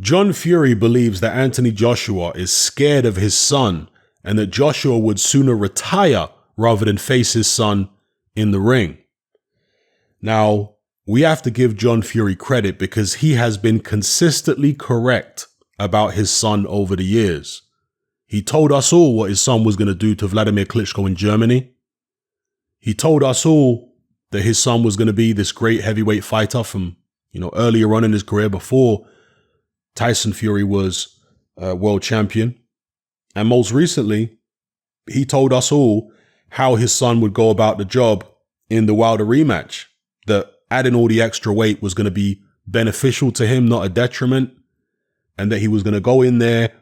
John Fury believes that Anthony Joshua is scared of his son and that Joshua would sooner retire rather than face his son in the ring. Now, we have to give John Fury credit because he has been consistently correct about his son over the years. He told us all what his son was going to do to Vladimir Klitschko in Germany. He told us all that his son was going to be this great heavyweight fighter from, earlier on in his career before Tyson Fury was world champion. And most recently, he told us all how his son would go about the job in the Wilder rematch, that adding all the extra weight was going to be beneficial to him, not a detriment, and that he was going to go in there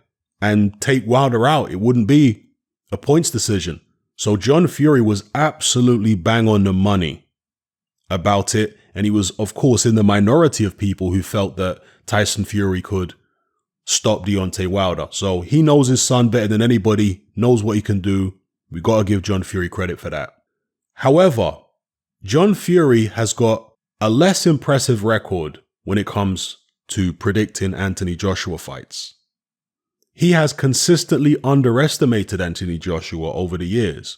and take Wilder out. It wouldn't be a points decision. So John Fury was absolutely bang on the money about it. And he was, of course, in the minority of people who felt that Tyson Fury could stop Deontay Wilder. So he knows his son better than anybody, knows what he can do. We got to give John Fury credit for that. However, John Fury has got a less impressive record when it comes to predicting Anthony Joshua fights. He has consistently underestimated Anthony Joshua over the years.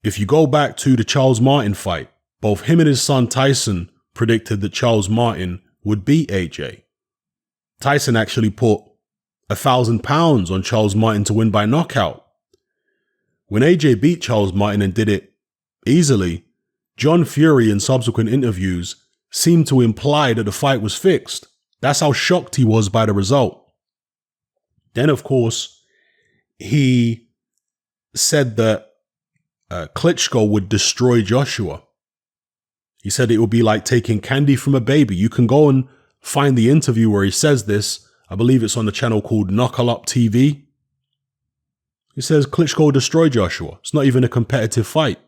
If you go back to the Charles Martin fight, both him and his son Tyson predicted that Charles Martin would beat AJ. Tyson actually put £1,000 on Charles Martin to win by knockout. When AJ beat Charles Martin and did it easily, John Fury in subsequent interviews seemed to imply that the fight was fixed. That's how shocked he was by the result. Then, of course, he said that Klitschko would destroy Joshua. He said it would be like taking candy from a baby. You can go and find the interview where he says this. I believe it's on the channel called Knuckle Up TV. He says Klitschko will destroy Joshua. It's not even a competitive fight.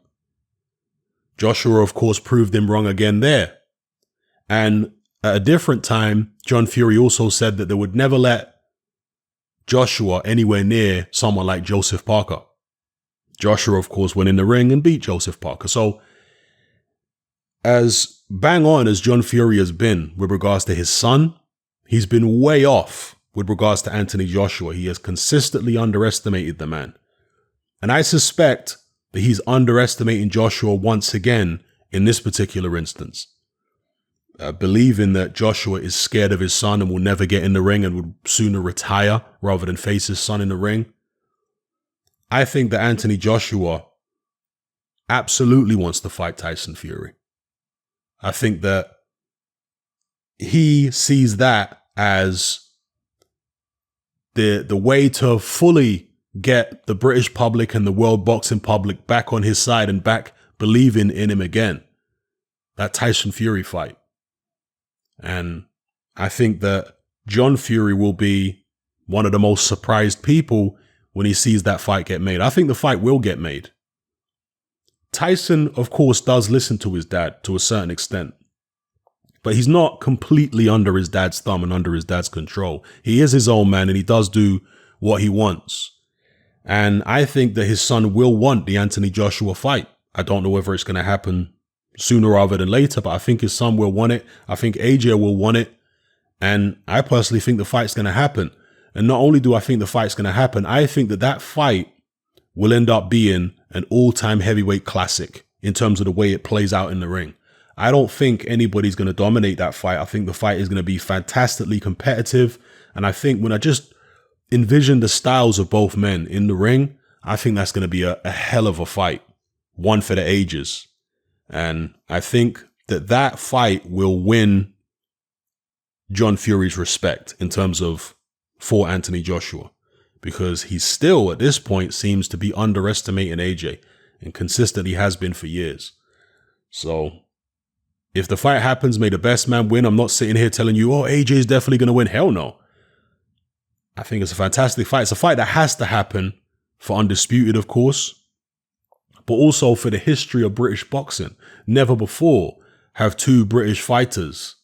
Joshua, of course, proved him wrong again there. And at a different time, John Fury also said that they would never let Joshua anywhere near someone like Joseph Parker. Joshua, of course, went in the ring and beat Joseph Parker. So as bang on as John Fury has been with regards to his son, he's been way off with regards to Anthony Joshua. He has consistently underestimated the man. And I suspect that he's underestimating Joshua once again in this particular instance. Believing that Joshua is scared of his son and will never get in the ring and would sooner retire rather than face his son in the ring. I think that Anthony Joshua absolutely wants to fight Tyson Fury. I think that he sees that as the way to fully get the British public and the world boxing public back on his side and back believing in him again. That Tyson Fury fight. And I think that John Fury will be one of the most surprised people when he sees that fight get made. I think the fight will get made. Tyson, of course, does listen to his dad to a certain extent, but he's not completely under his dad's thumb and under his dad's control. He is his own man and he does do what he wants. And I think that his son will want the Anthony Joshua fight. I don't know whether it's going to happen sooner rather than later, but I think his son will want it. I think AJ will want it. And I personally think the fight's going to happen. And not only do I think the fight's going to happen, I think that that fight will end up being an all-time heavyweight classic in terms of the way it plays out in the ring. I don't think anybody's going to dominate that fight. I think the fight is going to be fantastically competitive. And I think when I just envision the styles of both men in the ring, I think that's going to be a hell of a fight. One for the ages. And I think that that fight will win John Fury's respect in terms of for Anthony Joshua, because he still at this point seems to be underestimating AJ and consistently has been for years. So if the fight happens, may the best man win. I'm not sitting here telling you, oh, AJ is definitely going to win. Hell no. I think it's a fantastic fight. It's a fight that has to happen for Undisputed, of course, but also for the history of British boxing. Never before have two British fighters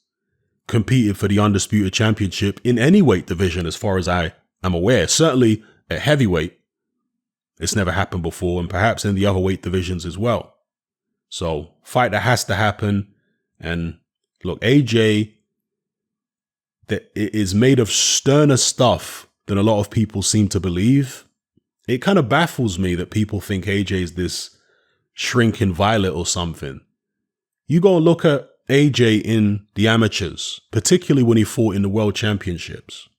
competed for the Undisputed Championship in any weight division, as far as I am aware. Certainly at heavyweight, it's never happened before, and perhaps in the other weight divisions as well. So, fight that has to happen. And look, AJ that it is made of sterner stuff than a lot of people seem to believe. It kind of baffles me that people think AJ is this shrinking violet or something. You go and look at AJ in the amateurs, particularly when he fought in the World Championships,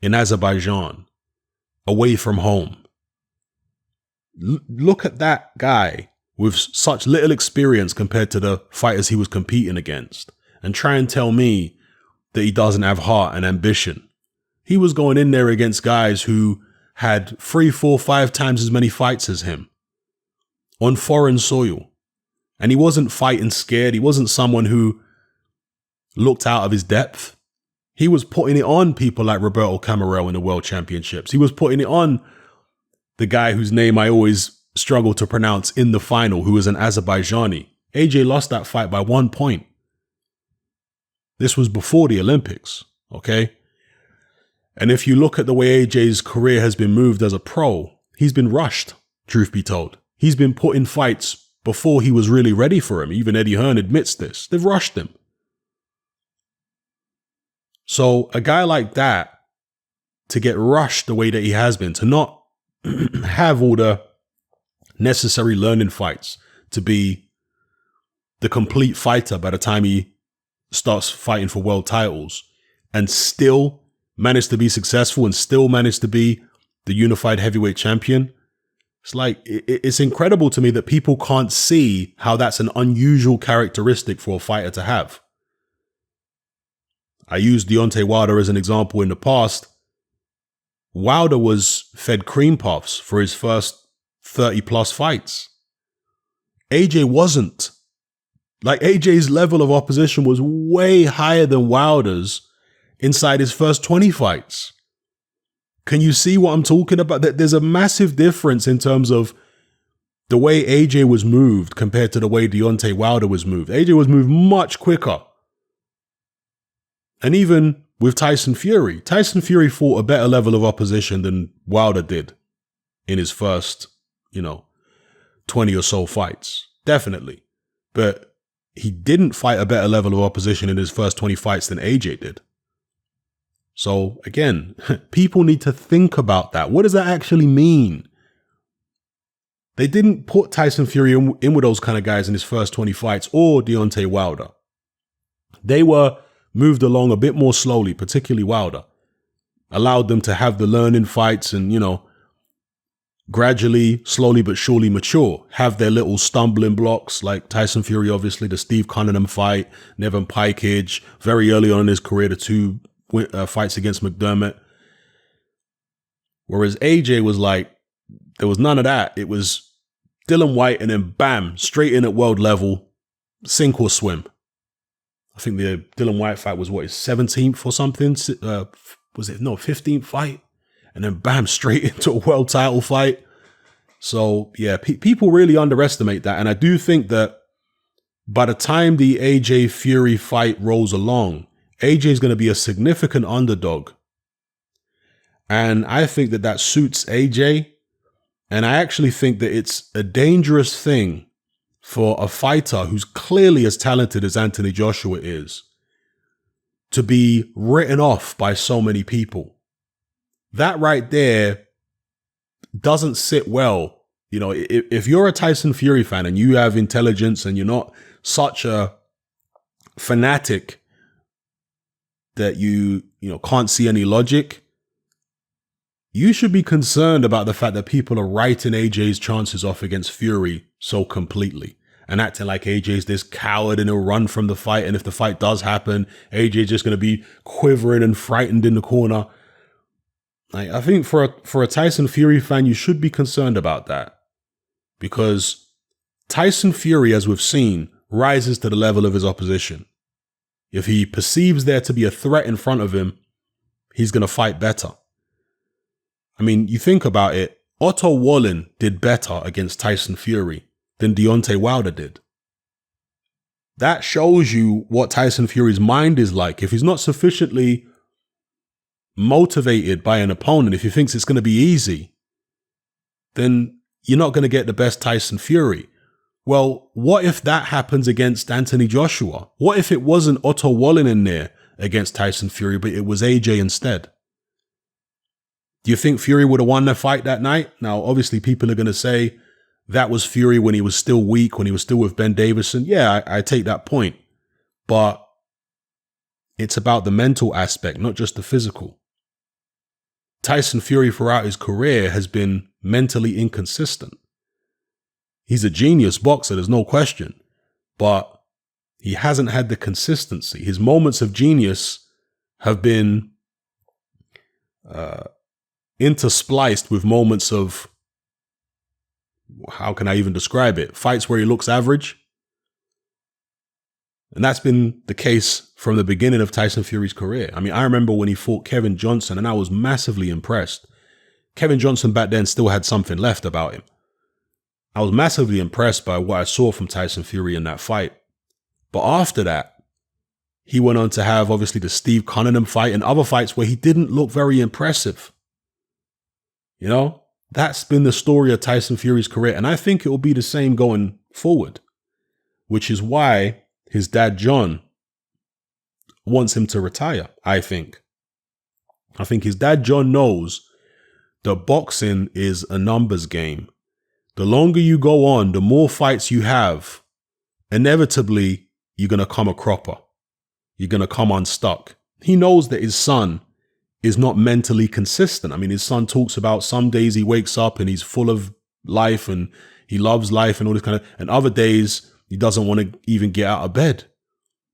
in Azerbaijan, away from home. Look at that guy with such little experience compared to the fighters he was competing against, and try and tell me that he doesn't have heart and ambition. He was going in there against guys who had 3, 4, 5 times as many fights as him on foreign soil. And he wasn't fighting scared. He wasn't someone who looked out of his depth. He was putting it on people like Roberto Camarel in the World Championships. He was putting it on the guy whose name I always struggle to pronounce in the final, who was an Azerbaijani. AJ lost that fight by 1 point. This was before the Olympics, okay? And if you look at the way AJ's career has been moved as a pro, he's been rushed, truth be told. He's been put in fights before he was really ready for him. Even Eddie Hearn admits this. They've rushed him. So a guy like that, to get rushed the way that he has been, to not have all the necessary learning fights, to be the complete fighter by the time he starts fighting for world titles, and still managed to be successful and still managed to be the unified heavyweight champion. It's like, it's incredible to me that people can't see how that's an unusual characteristic for a fighter to have. I used Deontay Wilder as an example in the past. Wilder was fed cream puffs for his first 30 plus fights. AJ wasn't. Like, AJ's level of opposition was way higher than Wilder's inside his first 20 fights. Can you see what I'm talking about? There's a massive difference in terms of the way AJ was moved compared to the way Deontay Wilder was moved. AJ was moved much quicker. And even with Tyson Fury fought a better level of opposition than Wilder did in his first, 20 or so fights. Definitely. But he didn't fight a better level of opposition in his first 20 fights than AJ did. So again, people need to think about that. What does that actually mean? They didn't put Tyson Fury in with those kind of guys in his first 20 fights, or Deontay Wilder. They were moved along a bit more slowly, particularly Wilder. Allowed them to have the learning fights and, gradually, slowly but surely mature. Have their little stumbling blocks, like Tyson Fury, obviously, the Steve Cunningham fight, Nevin Pikage, very early on in his career, the 2 fights against McDermott. Whereas AJ was like, there was none of that. It was Dylan White and then bam, straight in at world level, sink or swim. I think the Dylan White fight was his 17th or something? 15th fight? And then bam, straight into a world title fight. So yeah, people really underestimate that. And I do think that by the time the AJ Fury fight rolls along, AJ is going to be a significant underdog. And I think that suits AJ. And I actually think that it's a dangerous thing for a fighter who's clearly as talented as Anthony Joshua is to be written off by so many people. That right there doesn't sit well. If you're a Tyson Fury fan and you have intelligence and you're not such a fanatic that you can't see any logic, you should be concerned about the fact that people are writing AJ's chances off against Fury so completely and acting like AJ's this coward and he'll run from the fight. And if the fight does happen, AJ's just going to be quivering and frightened in the corner. I think for a Tyson Fury fan, you should be concerned about that, because Tyson Fury, as we've seen, rises to the level of his opposition. If he perceives there to be a threat in front of him, he's going to fight better. I mean, you think about it, Otto Wallin did better against Tyson Fury than Deontay Wilder did. That shows you what Tyson Fury's mind is like. If he's not sufficiently motivated by an opponent, if he thinks it's going to be easy, then you're not going to get the best Tyson Fury. Well, what if that happens against Anthony Joshua? What if it wasn't Otto Wallin in there against Tyson Fury, but it was AJ instead. Do you think Fury would have won the fight that night? Now, obviously, people are going to say that was Fury when he was still weak, when he was still with Ben Davison. Yeah, I take that point. But it's about the mental aspect, not just the physical. Tyson Fury throughout his career has been mentally inconsistent. He's a genius boxer, there's no question. But he hasn't had the consistency. His moments of genius have been interspliced with moments of, how can I even describe it? Fights where he looks average. And that's been the case from the beginning of Tyson Fury's career. I mean, I remember when he fought Kevin Johnson and I was massively impressed. Kevin Johnson back then still had something left about him. I was massively impressed by what I saw from Tyson Fury in that fight. But after that, he went on to have obviously the Steve Cunningham fight and other fights where he didn't look very impressive. You know, that's been the story of Tyson Fury's career. And I think it will be the same going forward, which is why his dad, John, wants him to retire, I think. I think his dad, John, knows that boxing is a numbers game. The longer you go on, the more fights you have, inevitably, you're going to come a cropper. You're going to come unstuck. He knows that his son is not mentally consistent. I mean, his son talks about some days he wakes up and he's full of life and he loves life and all this kind of, and other days he doesn't want to even get out of bed.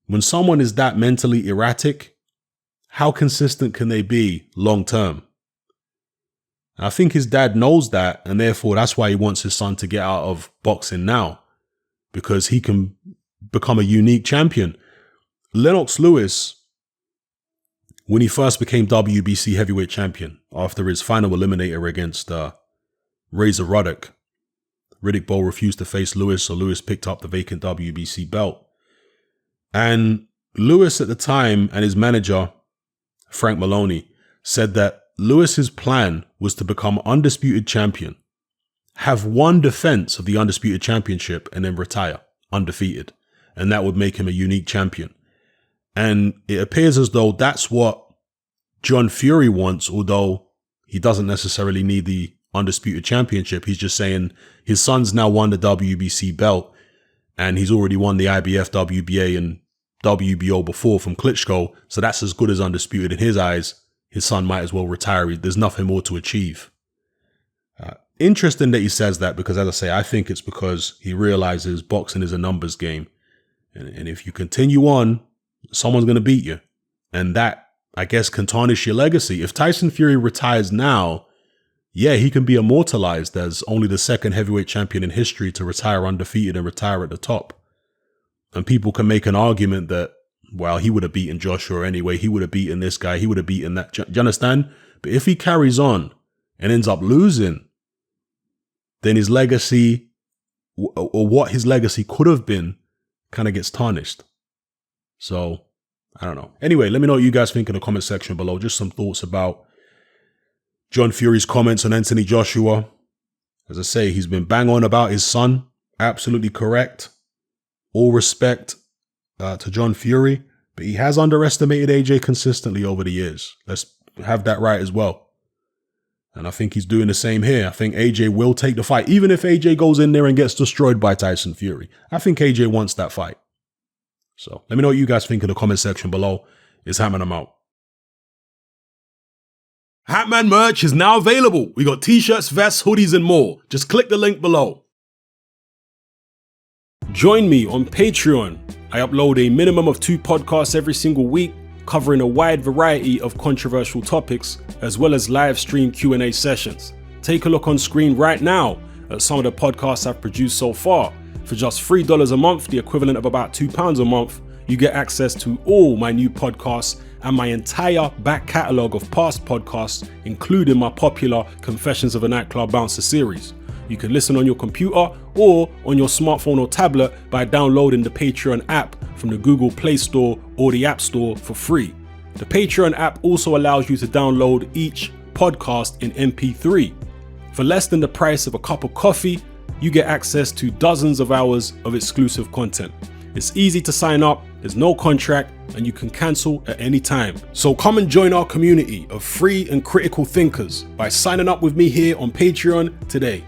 When someone is that mentally erratic, how consistent can they be long term? I think his dad knows that, and therefore that's why he wants his son to get out of boxing now, because he can become a unique champion. Lennox Lewis, when he first became WBC heavyweight champion after his final eliminator against Razor Ruddock, Riddick Bowe refused to face Lewis, so Lewis picked up the vacant WBC belt. And Lewis at the time and his manager, Frank Maloney, said that Lewis's plan was to become undisputed champion, have one defense of the undisputed championship, and then retire undefeated. And that would make him a unique champion. And it appears as though that's what John Fury wants, although he doesn't necessarily need the undisputed championship. He's just saying his son's now won the WBC belt and he's already won the IBF, WBA, and WBO before from Klitschko. So that's as good as undisputed in his eyes. His son might as well retire. There's nothing more to achieve. Interesting that he says that, because as I say, I think it's because he realizes boxing is a numbers game. And if you continue on, someone's going to beat you. And that, I guess, can tarnish your legacy. If Tyson Fury retires now, yeah, he can be immortalized as only the second heavyweight champion in history to retire undefeated and retire at the top. And people can make an argument that, well, he would have beaten Joshua anyway. He would have beaten this guy. He would have beaten that. Do you understand? But if he carries on and ends up losing, then his legacy, or what his legacy could have been, kind of gets tarnished. So, I don't know. Anyway, let me know what you guys think in the comment section below. Just some thoughts about John Fury's comments on Anthony Joshua. As I say, he's been bang on about his son. Absolutely correct. All respect to John Fury. But he has underestimated AJ consistently over the years. Let's have that right as well. And I think he's doing the same here. I think AJ will take the fight. Even if AJ goes in there and gets destroyed by Tyson Fury, I think AJ wants that fight. So let me know what you guys think in the comment section below. It's Hatman, I'm out. Hatman merch is now available. We got t-shirts, vests, hoodies, and more. Just click the link below. Join me on Patreon. I upload a minimum of 2 podcasts every single week, covering a wide variety of controversial topics, as well as live stream Q&A sessions. Take a look on screen right now at some of the podcasts I've produced so far. For just $3 a month, the equivalent of about £2 a month, you get access to all my new podcasts and my entire back catalogue of past podcasts, including my popular Confessions of a Nightclub Bouncer series. You can listen on your computer or on your smartphone or tablet by downloading the Patreon app from the Google Play Store or the App Store for free. The Patreon app also allows you to download each podcast in MP3. For less than the price of a cup of coffee, you get access to dozens of hours of exclusive content. It's easy to sign up, there's no contract, and you can cancel at any time. So come and join our community of free and critical thinkers by signing up with me here on Patreon today.